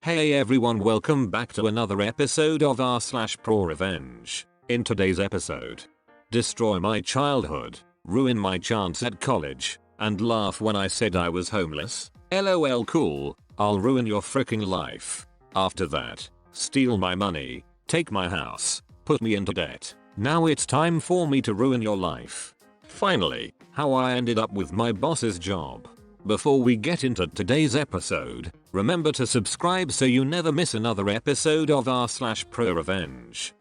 Hey everyone, welcome back to another episode of r/ProRevenge. In today's episode, destroy my childhood, ruin my chance at college, and laugh when I said I was homeless. LOL cool, I'll ruin your freaking life. After that, steal my money, take my house, put me into debt. Now it's time for me to ruin your life. Finally, how I ended up with my boss's job. Before we get into today's episode, remember to subscribe so you never miss another episode of r/ProRevenge.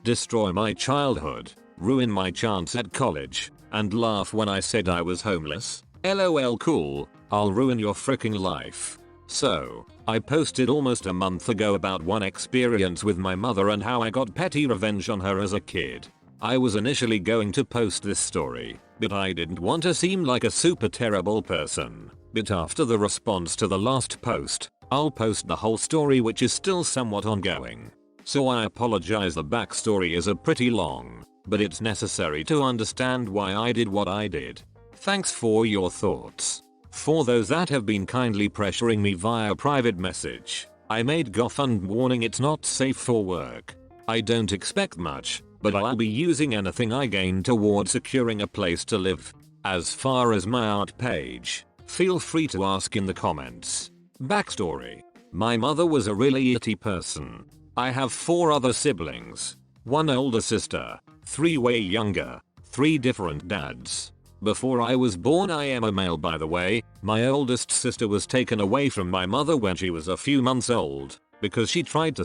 Destroy my childhood, ruin my chance at college, and laugh when I said I was homeless. LOL cool, I'll ruin your freaking life. So, I posted almost a month ago about one experience with my mother and how I got petty revenge on her as a kid. I was initially going to post this story, but I didn't want to seem like a super terrible person. But after the response to the last post, I'll post the whole story, which is still somewhat ongoing. So I apologize, the backstory is pretty long, but it's necessary to understand why I did what I did. Thanks for your thoughts. For those that have been kindly pressuring me via private message, I made GoFundMe warning it's not safe for work. I don't expect much, but I'll be using anything I gain toward securing a place to live. As far as my art page, feel free to ask in the comments. Backstory. My mother was a really itty person. I have 4 other siblings. 1 older sister, 3 way younger, 3 different dads. Before I was born, I am a male by the way. My oldest sister was taken away from my mother when she was a few months old, because she tried to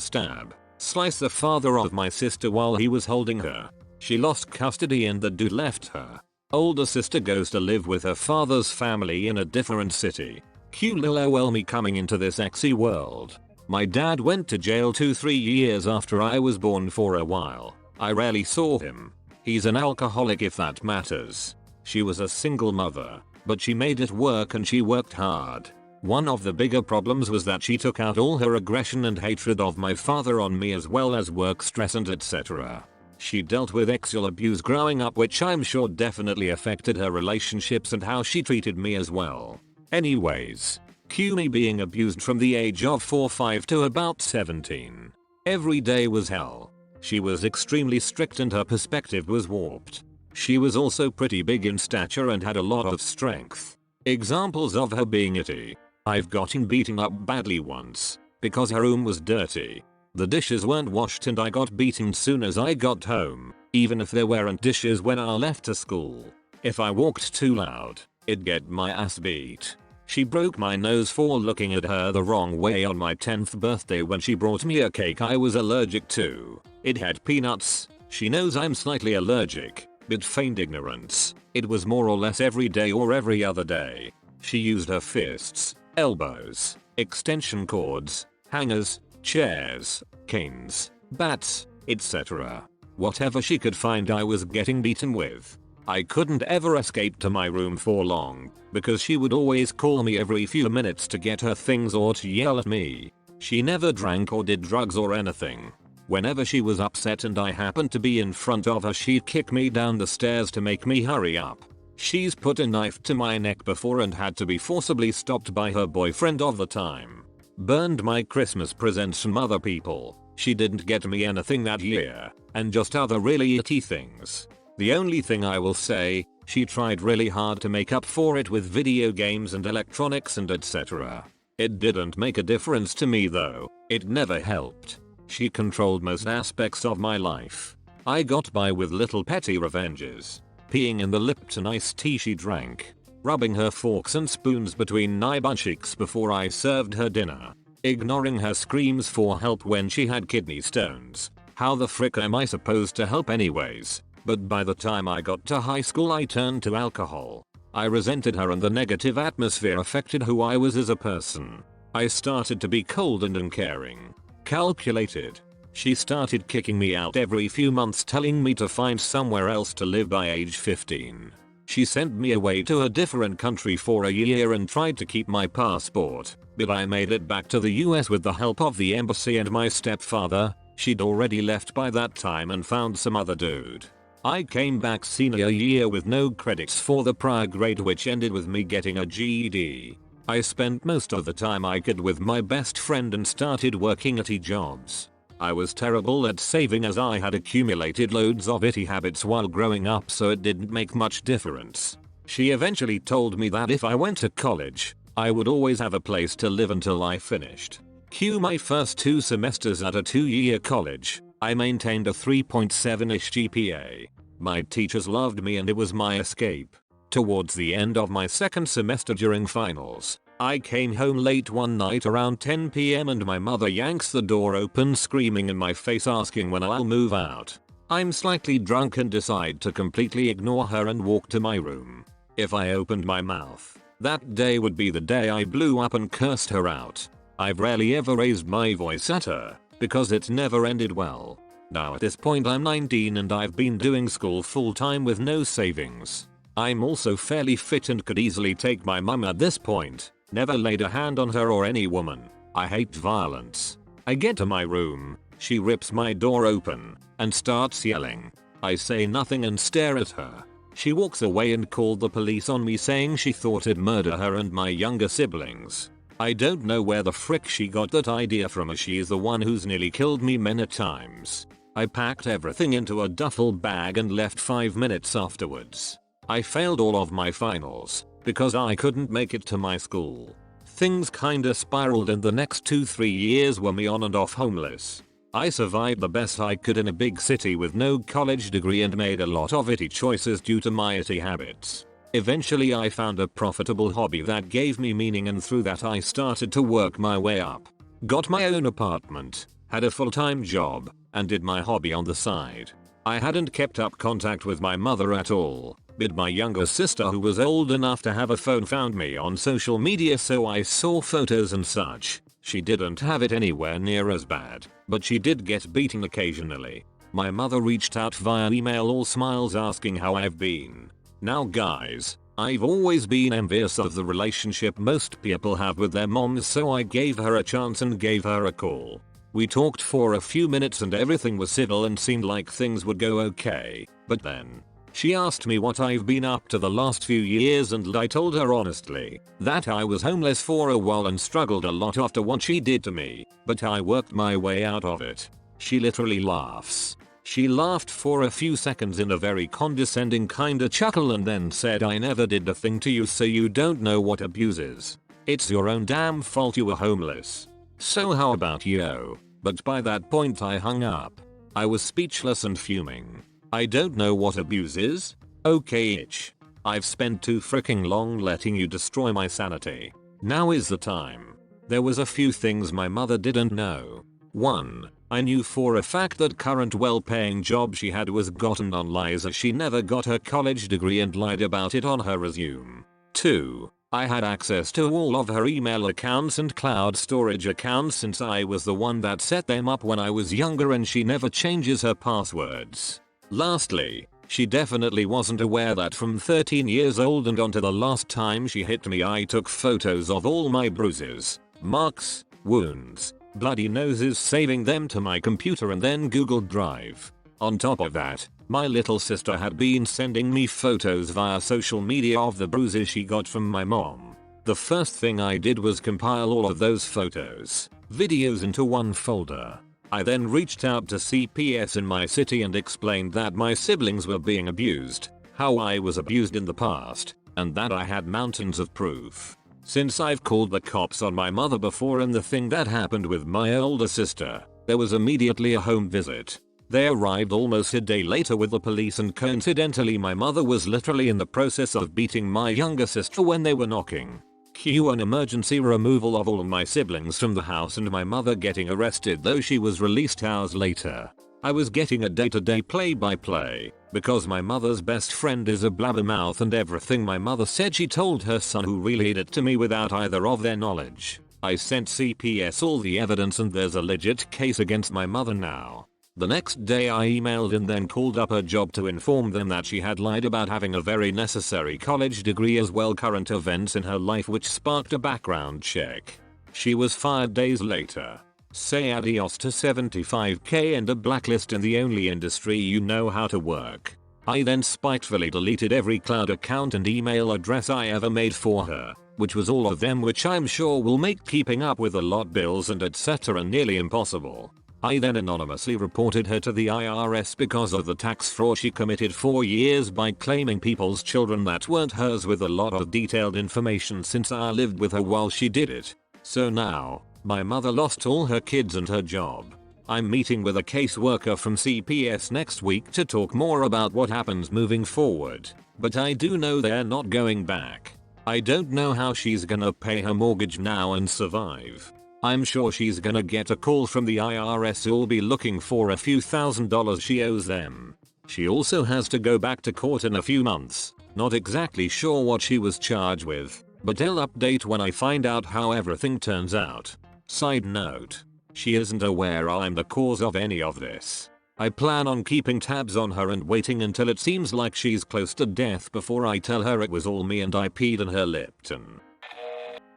slice the father of my sister while he was holding her. She lost custody and the dude left her. Older sister goes to live with her father's family in a different city. Lol me coming into this exy world. My dad went to jail 2-3 years after I was born for a while. I rarely saw him. He's an alcoholic if that matters. She was a single mother, but she made it work and she worked hard. One of the bigger problems was that she took out all her aggression and hatred of my father on me, as well as work stress and etc. She dealt with sexual abuse growing up, which I'm sure definitely affected her relationships and how she treated me as well. Anyways, cue me being abused from the age of 4-5 to about 17. Every day was hell. She was extremely strict and her perspective was warped. She was also pretty big in stature and had a lot of strength. Examples of her being itty. I've gotten beaten up badly once because her room was dirty. The dishes weren't washed and I got beaten soon as I got home, even if there weren't dishes when I left to school. If I walked too loud, it'd get my ass beat. She broke my nose for looking at her the wrong way on my 10th birthday when she brought me a cake I was allergic to. It had peanuts. She knows I'm slightly allergic, but feigned ignorance. It was more or less every day or every other day. She used her fists, elbows, extension cords, hangers, chairs, canes, bats, etc. Whatever she could find I was getting beaten with. I couldn't ever escape to my room for long, because she would always call me every few minutes to get her things or to yell at me. She never drank or did drugs or anything. Whenever she was upset and I happened to be in front of her, she'd kick me down the stairs to make me hurry up. She's put a knife to my neck before and had to be forcibly stopped by her boyfriend of the time. Burned my Christmas presents from other people. She didn't get me anything that year, and just other really itty things. The only thing I will say, she tried really hard to make up for it with video games and electronics and etc. It didn't make a difference to me though. It never helped. She controlled most aspects of my life. I got by with little petty revenges. Peeing in the Lipton iced tea she drank. Rubbing her forks and spoons between my butt cheeks before I served her dinner. Ignoring her screams for help when she had kidney stones. How the frick am I supposed to help anyways? But by the time I got to high school I turned to alcohol. I resented her and the negative atmosphere affected who I was as a person. I started to be cold and uncaring. Calculated. She started kicking me out every few months, telling me to find somewhere else to live by age 15. She sent me away to a different country for a year and tried to keep my passport, but I made it back to the US with the help of the embassy and my stepfather. She'd already left by that time and found some other dude. I came back senior year with no credits for the prior grade, which ended with me getting a GED. I spent most of the time I could with my best friend and started working at jobs. I was terrible at saving as I had accumulated loads of itty habits while growing up, so it didn't make much difference. She eventually told me that if I went to college, I would always have a place to live until I finished. Cue my first 2 semesters at a 2-year college. I maintained a 3.7-ish GPA. My teachers loved me and it was my escape. Towards the end of my second semester during finals, I came home late one night around 10 PM and my mother yanks the door open screaming in my face asking when I'll move out. I'm slightly drunk and decide to completely ignore her and walk to my room. If I opened my mouth, that day would be the day I blew up and cursed her out. I've rarely ever raised my voice at her, because it never ended well. Now at this point I'm 19 and I've been doing school full time with no savings. I'm also fairly fit and could easily take my mum at this point. Never laid a hand on her or any woman. I hate violence. I get to my room, she rips my door open and starts yelling. I say nothing and stare at her. She walks away and called the police on me saying she thought I'd murder her and my younger siblings. I don't know where the frick she got that idea from, as she is the one who's nearly killed me many times. I packed everything into a duffel bag and left 5 minutes afterwards. I failed all of my finals because I couldn't make it to my school. Things kinda spiraled and the next 2-3 years were me on and off homeless. I survived the best I could in a big city with no college degree and made a lot of itty choices due to my itty habits. Eventually I found a profitable hobby that gave me meaning, and through that I started to work my way up. Got my own apartment, had a full-time job, and did my hobby on the side. I hadn't kept up contact with my mother at all, but my younger sister, who was old enough to have a phone, found me on social media, so I saw photos and such. She didn't have it anywhere near as bad, but she did get beaten occasionally. My mother reached out via email, all smiles, asking how I've been. Now guys, I've always been envious of the relationship most people have with their moms, so I gave her a chance and gave her a call. We talked for a few minutes and everything was civil and seemed like things would go okay, but then she asked me what I've been up to the last few years, and I told her honestly that I was homeless for a while and struggled a lot after what she did to me, but I worked my way out of it. She literally laughs. She laughed for a few seconds in a very condescending kinda chuckle and then said, "I never did a thing to you, so you don't know what abuse is. It's your own damn fault you were homeless. So how about you?" But by that point I hung up. I was speechless and fuming. I don't know what abuse is? Okay itch. I've spent too freaking long letting you destroy my sanity. Now is the time. There was a few things my mother didn't know. 1. I knew for a fact that current well-paying job she had was gotten on lies, as she never got her college degree and lied about it on her resume. 2. I had access to all of her email accounts and cloud storage accounts since I was the one that set them up when I was younger, and she never changes her passwords. Lastly, she definitely wasn't aware that from 13 years old and onto the last time she hit me, I took photos of all my bruises, marks, wounds, bloody noses, saving them to my computer and then Google Drive. On top of that, my little sister had been sending me photos via social media of the bruises she got from my mom. The first thing I did was compile all of those photos, videos into one folder. I then reached out to CPS in my city and explained that my siblings were being abused, how I was abused in the past, and that I had mountains of proof. Since I've called the cops on my mother before and the thing that happened with my older sister, there was immediately a home visit. They arrived almost a day later with the police, and coincidentally my mother was literally in the process of beating my younger sister when they were knocking. Cue an emergency removal of all my siblings from the house and my mother getting arrested, though she was released hours later. I was getting a day-to-day play-by-play because my mother's best friend is a blabbermouth, and everything my mother said she told her son, who relayed it to me without either of their knowledge. I sent CPS all the evidence and there's a legit case against my mother now. The next day I emailed and then called up her job to inform them that she had lied about having a very necessary college degree as well current events in her life, which sparked a background check. She was fired days later. Say adios to 75k and a blacklist in the only industry you know how to work. I then spitefully deleted every cloud account and email address I ever made for her, which was all of them, which I'm sure will make keeping up with a lot bills and etc. nearly impossible. I then anonymously reported her to the IRS because of the tax fraud she committed 4 years by claiming people's children that weren't hers with a lot of detailed information since I lived with her while she did it. So now, my mother lost all her kids and her job. I'm meeting with a caseworker from CPS next week to talk more about what happens moving forward, but I do know they're not going back. I don't know how she's gonna pay her mortgage now and survive. I'm sure she's gonna get a call from the IRS who'll be looking for a few $1,000s she owes them. She also has to go back to court in a few months. Not exactly sure what she was charged with, but I'll update when I find out how everything turns out. Side note. She isn't aware I'm the cause of any of this. I plan on keeping tabs on her and waiting until it seems like she's close to death before I tell her it was all me and I peed in her Lipton.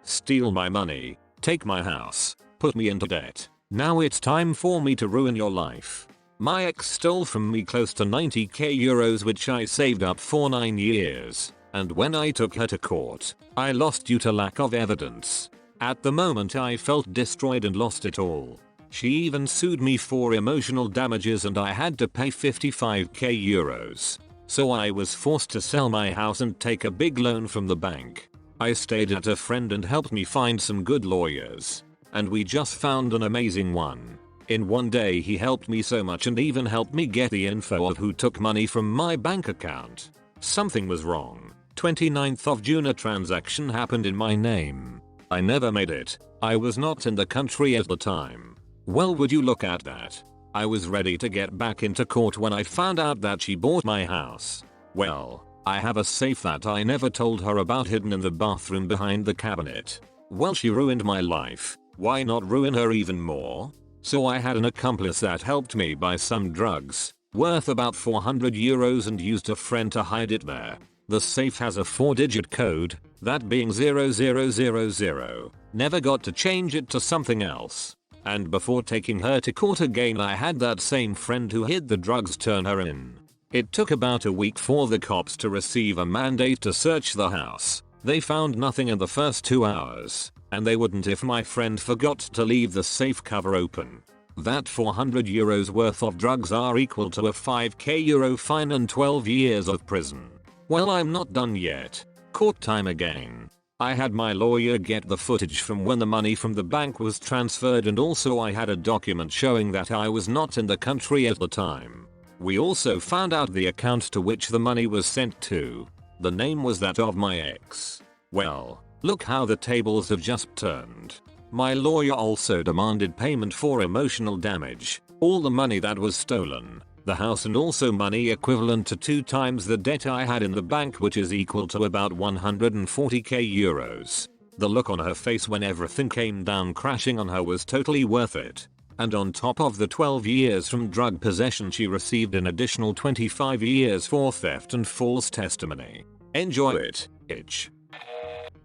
Steal my money. Take my house, put me into debt. Now it's time for me to ruin your life. My ex stole from me close to 90k euros which I saved up for 9 years, and when I took her to court, I lost due to lack of evidence. At the moment I felt destroyed and lost it all. She even sued me for emotional damages and I had to pay 55k euros. So I was forced to sell my house and take a big loan from the bank. I stayed at a friend and helped me find some good lawyers. And we just found an amazing one. In one day he helped me so much and even helped me get the info of who took money from my bank account. Something was wrong. 29th of June a transaction happened in my name. I never made it. I was not in the country at the time. Well, would you look at that. I was ready to get back into court when I found out that she bought my house. Well, I have a safe that I never told her about hidden in the bathroom behind the cabinet. Well, she ruined my life. Why not ruin her even more? So I had an accomplice that helped me buy some drugs, worth about 400 euros and used a friend to hide it there. The safe has a 4-digit code, that being 0000. Never got to change it to something else. And before taking her to court again I had that same friend who hid the drugs turn her in. It took about a week for the cops to receive a mandate to search the house. They found nothing in the first 2 hours, and they wouldn't if my friend forgot to leave the safe cover open. That 400 euros worth of drugs are equal to a 5k euro fine and 12 years of prison. Well, I'm not done yet. Court time again. I had my lawyer get the footage from when the money from the bank was transferred and also I had a document showing that I was not in the country at the time. We also found out the account to which the money was sent to. The name was that of my ex. Well, look how the tables have just turned. My lawyer also demanded payment for emotional damage, all the money that was stolen, the house and also money equivalent to 2 times the debt I had in the bank, which is equal to about 140k euros. The look on her face when everything came down crashing on her was totally worth it. And on top of the 12 years from drug possession she received an additional 25 years for theft and false testimony. Enjoy it, itch.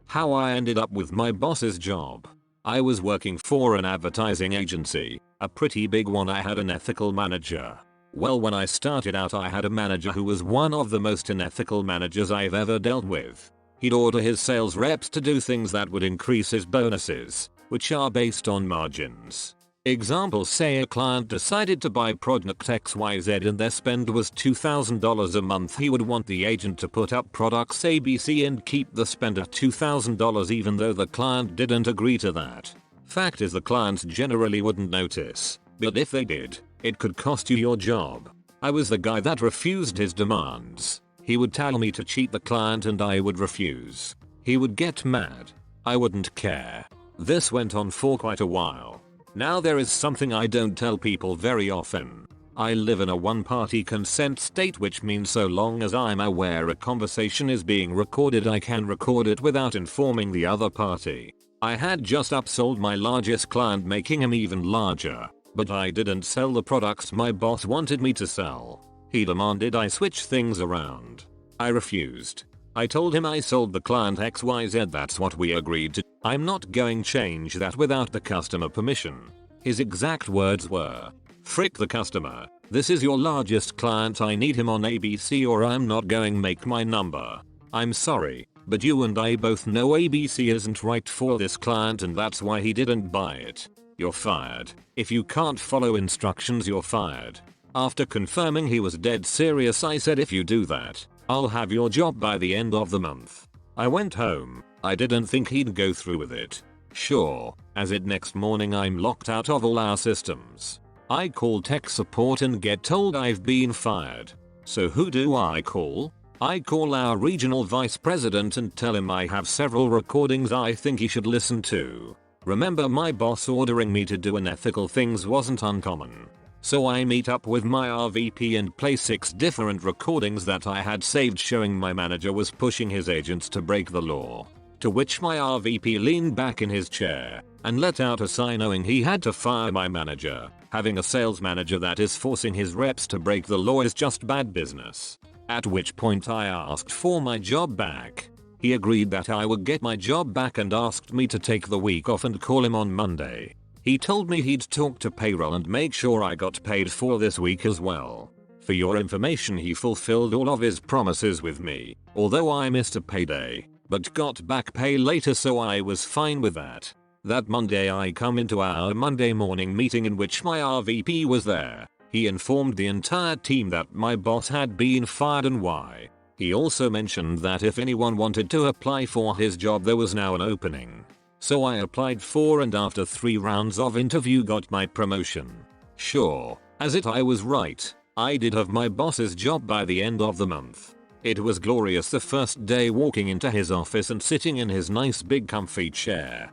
How I ended up with my boss's job. I was working for an advertising agency, a pretty big one. I had an ethical manager. Well, when I started out I had a manager who was one of the most unethical managers I've ever dealt with. He'd order his sales reps to do things that would increase his bonuses, which are based on margins. Example, say a client decided to buy product XYZ and their spend was $2,000 a month. He would want the agent to put up products ABC and keep the spend at $2,000 even though the client didn't agree to that. Fact is, the clients generally wouldn't notice, but if they did, it could cost you your job. I was the guy that refused his demands. He would tell me to cheat the client and I would refuse. He would get mad. I wouldn't care. This went on for quite a while. Now there is something I don't tell people very often. I live in a one-party consent state, which means so long as I'm aware a conversation is being recorded I can record it without informing the other party. I had just upsold my largest client, making him even larger, but I didn't sell the products my boss wanted me to sell. He demanded I switch things around. I refused. I told him I sold the client XYZ, that's what we agreed to. I'm not going to change that without the customer permission. His exact words were, "Frick the customer, this is your largest client, I need him on ABC or I'm not going to make my number. I'm sorry, But you and I both know ABC isn't right for this client and that's why he didn't buy it. You're fired. If you can't follow instructions, you're fired. After confirming he was dead serious, I said, if you do that, I'll have your job by the end of the month. I went home. I didn't think he'd go through with it. Sure, as it next morning I'm locked out of all our systems. I call tech support and get told I've been fired. So who do I call? I call our regional vice president and tell him I have several recordings I think he should listen to. Remember, my boss ordering me to do unethical things wasn't uncommon. So I meet up with my RVP and play 6 different recordings that I had saved showing my manager was pushing his agents to break the law. To which my RVP leaned back in his chair and let out a sigh, knowing he had to fire my manager. Having a sales manager that is forcing his reps to break the law is just bad business. At which point I asked for my job back. He agreed that I would get my job back and asked me to take the week off and call him on Monday. He told me he'd talk to payroll and make sure I got paid for this week as well. For your information, he fulfilled all of his promises with me, although I missed a payday, but got back pay later, so I was fine with that. That Monday I come into our Monday morning meeting in which my RVP was there. He informed the entire team that my boss had been fired and why. He also mentioned that if anyone wanted to apply for his job, there was now an opening. So I applied for, and after 3 rounds of interview got my promotion. Sure, as it I was right. I did have my boss's job by the end of the month. It was glorious the first day walking into his office and sitting in his nice big comfy chair.